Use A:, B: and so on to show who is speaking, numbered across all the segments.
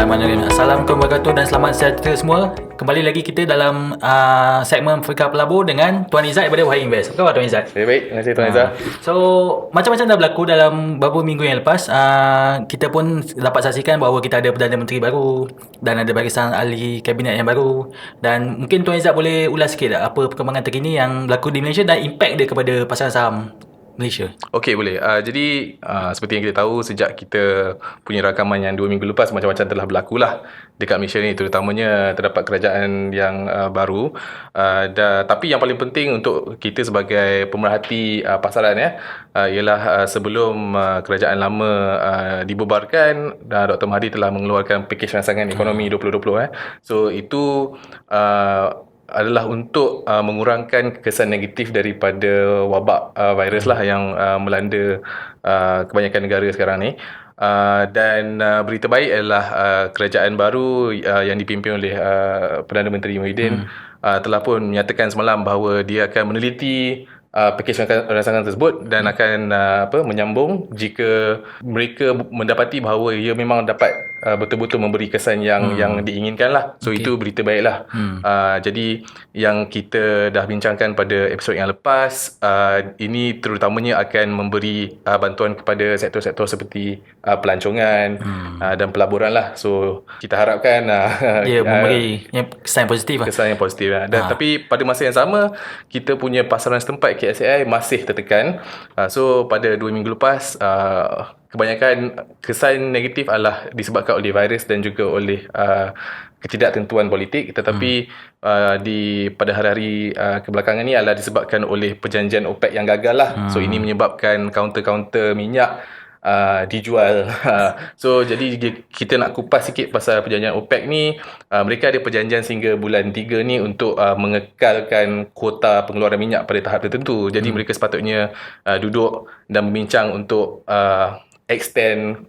A: Bismillahirrahmanirrahim. Assalamualaikum warahmatullahi wabarakatuh dan selamat sejahtera semua. Kembali lagi kita dalam segmen Fikar Pelabur dengan Tuan Izzat daripada Wahai Invest. Apa khabar Tuan Izzat?
B: Baik, terima kasih Tuan Izzat.
A: So, macam-macam dah berlaku dalam beberapa minggu yang lepas. Kita pun dapat saksikan bahawa kita ada Perdana Menteri baru dan ada barisan ahli kabinet yang baru. Dan mungkin Tuan Izzat boleh ulas sikit tak apa perkembangan terkini yang berlaku di Malaysia dan impak dia kepada pasaran saham Malaysia.
B: Okey, boleh. Jadi seperti yang kita tahu, sejak kita punya rakaman yang 2 minggu lepas, macam-macam telah berlaku lah dekat Malaysia ni, terutamanya terdapat kerajaan yang baru. Tapi yang paling penting untuk kita sebagai pemerhati pasaran ialah sebelum kerajaan lama dibubarkan, Dr. Mahathir telah mengeluarkan pakej rancangan ekonomi 2020. So itu adalah untuk mengurangkan kesan negatif daripada wabak virus lah yang melanda kebanyakan negara sekarang ni. Dan berita baik adalah kerajaan baru yang dipimpin oleh Perdana Menteri Muhyiddin telah pun menyatakan semalam bahawa dia akan meneliti pakej rancangan tersebut dan akan menyambung jika mereka mendapati bahawa ia memang dapat betul-betul memberi kesan yang diinginkan lah. So itu berita baik lah. Jadi yang kita dah bincangkan pada episod yang lepas, ini terutamanya akan memberi bantuan kepada sektor-sektor seperti pelancongan dan pelaburan lah. So kita harapkan
A: memberi kesan yang positif lah.
B: Kesan yang positif lah. Dan tapi pada masa yang sama, kita punya pasaran setempat KSAI masih tertekan. So pada 2 minggu lepas, kebanyakan kesan negatif adalah disebabkan oleh virus dan juga oleh ketidaktentuan politik. Tetapi pada hari-hari kebelakangan ni adalah disebabkan oleh perjanjian OPEC yang gagal lah. So ini menyebabkan kaunter-kaunter minyak dijual. So jadi kita nak kupas sikit pasal perjanjian OPEC ni. Mereka ada perjanjian sehingga bulan 3 ni untuk mengekalkan kuota pengeluaran minyak pada tahap tertentu. Jadi mereka sepatutnya duduk dan membincang untuk extend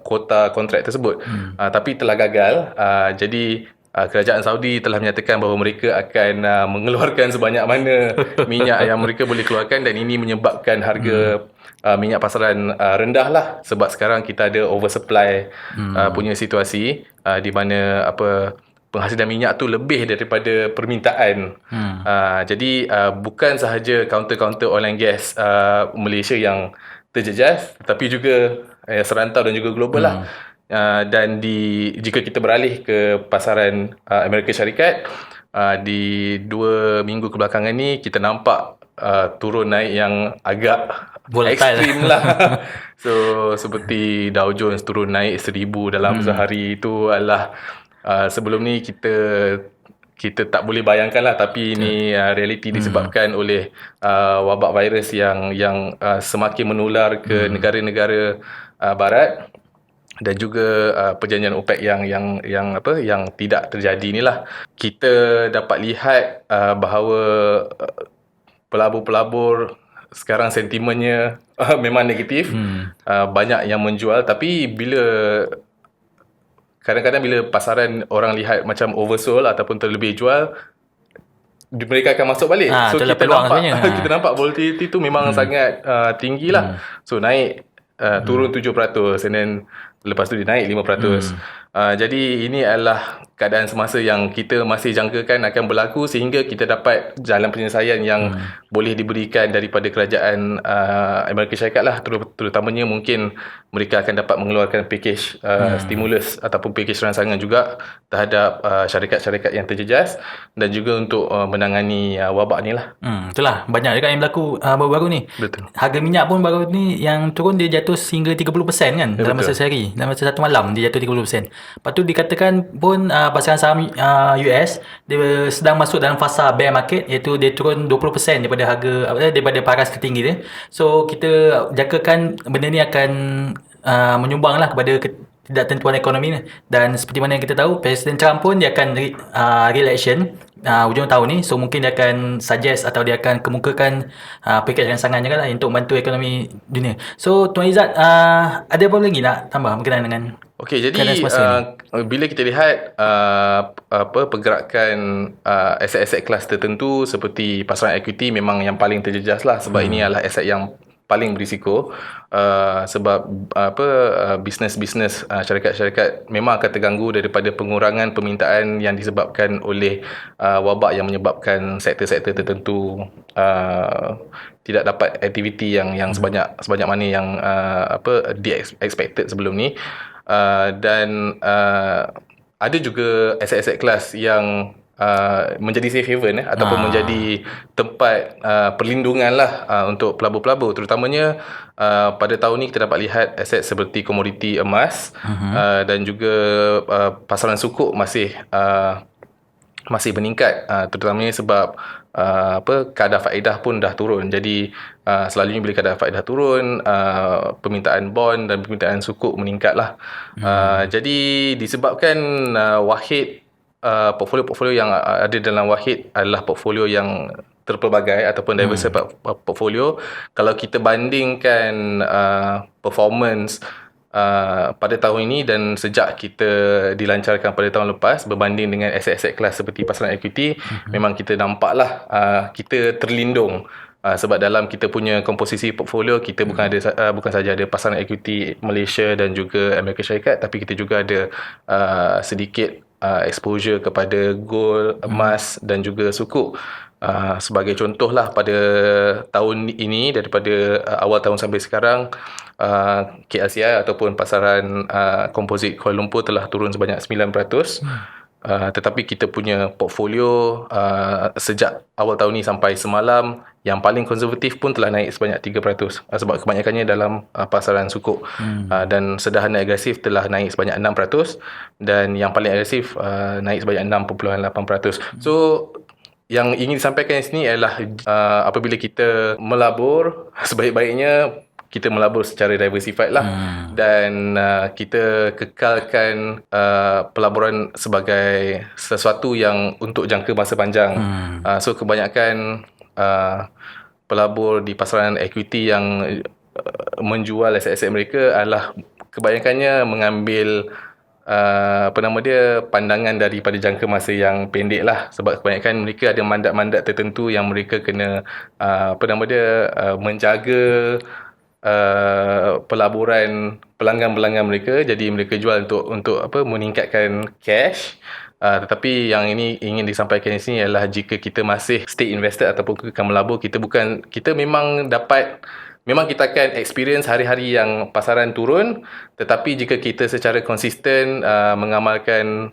B: kuota kontrak tersebut. Tapi telah gagal. Jadi kerajaan Saudi telah menyatakan bahawa mereka akan mengeluarkan sebanyak mana minyak yang mereka boleh keluarkan, dan ini menyebabkan harga minyak pasaran rendah lah, sebab sekarang kita ada oversupply punya situasi di mana penghasilan minyak tu lebih daripada permintaan. Jadi bukan sahaja kaunter-kaunter oil and gas Malaysia yang terjejas, tapi juga serantau dan juga global lah. Dan jika kita beralih ke pasaran Amerika Syarikat, di 2 minggu kebelakangan ni kita nampak turun naik yang agak ekstrim lah. So seperti Dow Jones turun naik 1,000 dalam sehari. Itu adalah sebelum ni kita tak boleh bayangkan lah, tapi ini realiti disebabkan oleh wabak virus yang semakin menular ke negara-negara barat, dan juga perjanjian OPEC yang tidak terjadi inilah. Kita dapat lihat bahawa pelabur-pelabur sekarang sentimennya memang negatif. Banyak yang menjual, tapi kadang-kadang bila pasaran orang lihat macam oversold ataupun terlebih jual, mereka akan masuk balik. So kita nampak volatility tu memang sangat tinggi lah. So naik, turun 7%, and then lepas tu dia naik 5%. Jadi ini adalah keadaan semasa yang kita masih jangkakan akan berlaku, sehingga kita dapat jalan penyelesaian yang boleh diberikan daripada kerajaan Amerika Syarikat lah. Terutamanya mungkin mereka akan dapat mengeluarkan pakej stimulus ataupun pakej rancangan juga terhadap syarikat-syarikat yang terjejas, dan juga untuk menangani wabak ni lah.
A: Itulah, banyak juga yang berlaku baru-baru ni.
B: Betul.
A: Harga minyak pun baru ni yang turun, dia jatuh hingga 30% kan, dalam masa sehari. Dalam masa satu malam dia jatuh 30%. Lepas tu dikatakan pun pasaran saham US dia sedang masuk dalam fasa bear market, iaitu dia turun 20% daripada paras tertinggi dia. So kita jangkakan benda ni akan menyumbang lah kepada ketidaktentuan ekonomi ni. Dan seperti mana yang kita tahu, Presiden Trump pun dia akan re-election hujung tahun ni. So mungkin dia akan suggest atau dia akan kemukakan pakej rancangan juga lah untuk membantu ekonomi dunia. So Tuan Izzat, ada apa lagi nak tambah berkenaan dengan
B: Okey, jadi bila kita lihat pergerakan aset-aset kelas tertentu seperti pasaran equity memang yang paling terjejas lah, sebab ini adalah aset yang paling berisiko, sebab bisnes-bisnes, syarikat-syarikat memang akan terganggu daripada pengurangan permintaan yang disebabkan oleh wabak yang menyebabkan sektor-sektor tertentu tidak dapat aktiviti yang sebanyak mana yang expected sebelum ni. Dan ada juga aset-aset kelas yang menjadi safe haven ataupun menjadi tempat perlindungan lah untuk pelabur-pelabur, terutamanya pada tahun ni kita dapat lihat aset seperti komoditi emas, dan juga pasaran sukuk masih meningkat, terutamanya sebab kadar faedah pun dah turun. Jadi selalunya bila kadar faedah turun, permintaan bond dan permintaan sukuk meningkat lah. Jadi disebabkan Wahid, portfolio-portfolio yang ada dalam Wahid adalah portfolio yang terpelbagai ataupun diversified portfolio. Kalau kita bandingkan performance pada tahun ini dan sejak kita dilancarkan pada tahun lepas berbanding dengan aset-aset kelas seperti pasaran equity, memang kita nampaklah kita terlindung. Sebab dalam kita punya komposisi portfolio, kita bukan saja ada pasaran equity Malaysia dan juga Amerika Syarikat, tapi kita juga ada sedikit exposure kepada gold, emas dan juga sukuk. Sebagai contohlah, pada tahun ini daripada awal tahun sampai sekarang, KLCI ataupun pasaran komposit Kuala Lumpur telah turun sebanyak 9%. Tetapi kita punya portfolio sejak awal tahun ni sampai semalam, yang paling konservatif pun telah naik sebanyak 3%, sebab kebanyakannya dalam pasaran sukuk. Dan sederhana agresif telah naik sebanyak 6%, dan yang paling agresif naik sebanyak 6.8%. So yang ingin disampaikan di sini adalah apabila kita melabur, sebaik-baiknya kita melabur secara diversified lah. Dan kita kekalkan pelaburan sebagai sesuatu yang untuk jangka masa panjang. So kebanyakan pelabur di pasaran equity yang menjual aset-aset mereka adalah kebanyakannya mengambil pandangan daripada jangka masa yang pendek lah, sebab kebanyakan mereka ada mandat-mandat tertentu yang mereka kena menjaga pelaburan pelanggan-pelanggan mereka. Jadi mereka jual untuk meningkatkan cash. Tetapi yang ini ingin disampaikan di sini adalah jika kita masih stay invested ataupun akan melabur, kita memang kita akan experience hari-hari yang pasaran turun, tetapi jika kita secara konsisten mengamalkan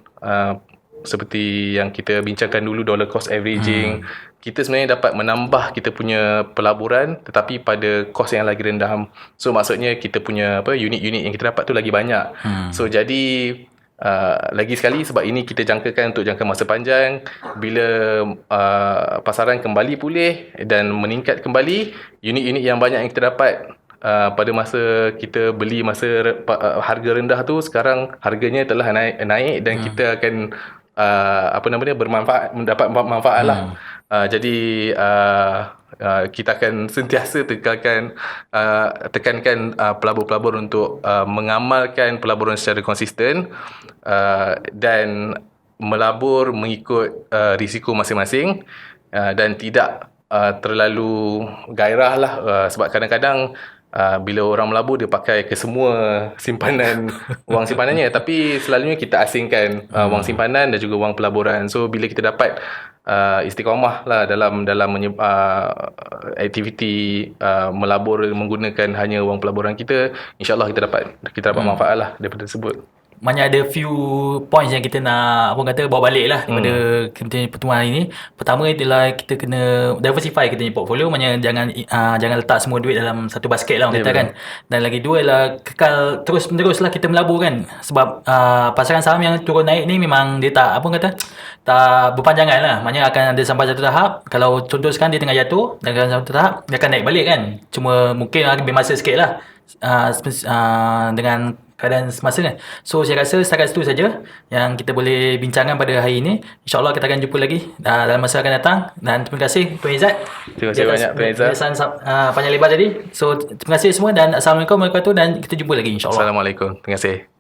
B: seperti yang kita bincangkan dulu, dollar cost averaging, kita sebenarnya dapat menambah kita punya pelaburan tetapi pada kos yang lagi rendah. So maksudnya kita punya unit-unit yang kita dapat tu lagi banyak. So jadi lagi sekali, sebab ini kita jangkakan untuk jangka masa panjang, bila pasaran kembali pulih dan meningkat kembali, unit-unit yang banyak yang kita dapat pada masa kita beli masa harga rendah tu, sekarang harganya telah naik dan kita akan bermanfaat, mendapat manfaat lah. Jadi kita akan sentiasa tekankan pelabur-pelabur untuk mengamalkan pelaburan secara konsisten dan melabur mengikut risiko masing-masing, dan tidak terlalu gairah lah, sebab kadang-kadang bila orang melabur dia pakai ke semua simpanan wang simpanannya, tapi selalunya kita asingkan wang simpanan dan juga wang pelaburan. So bila kita dapat istiqamah lah dalam aktiviti melabur menggunakan hanya wang pelaburan kita, insyaAllah kita dapat manfaat lah daripada tersebut.
A: Maknanya ada few points yang kita nak bawa balik lah daripada kita pertemuan hari ni. Pertama adalah kita kena diversify kita punya portfolio. Maknanya jangan letak semua duit dalam satu basket lah orang kata kan. Dan lagi dua adalah kekal terus-menerus lah kita melabur kan. Sebab pasaran saham yang turun naik ni memang dia tak berpanjangan lah. Maknanya akan ada sampai satu tahap, kalau contoh sekarang dia tengah jatuh, dan satu tahap dia akan naik balik kan. Cuma mungkin lebih masa sikit lah dengan keadaan semasa kan. So saya rasa setakat situ saja yang kita boleh bincangkan pada hari ini. InsyaAllah kita akan jumpa lagi dalam masa akan datang. Dan terima kasih Tuan Izzat.
B: Terima kasih banyak Tuan Izzat.
A: Penjelasan panjang lebar tadi. So terima kasih semua dan Assalamualaikum warahmatullahi wabarakatuh, dan kita jumpa lagi insyaAllah.
B: Assalamualaikum. Terima kasih.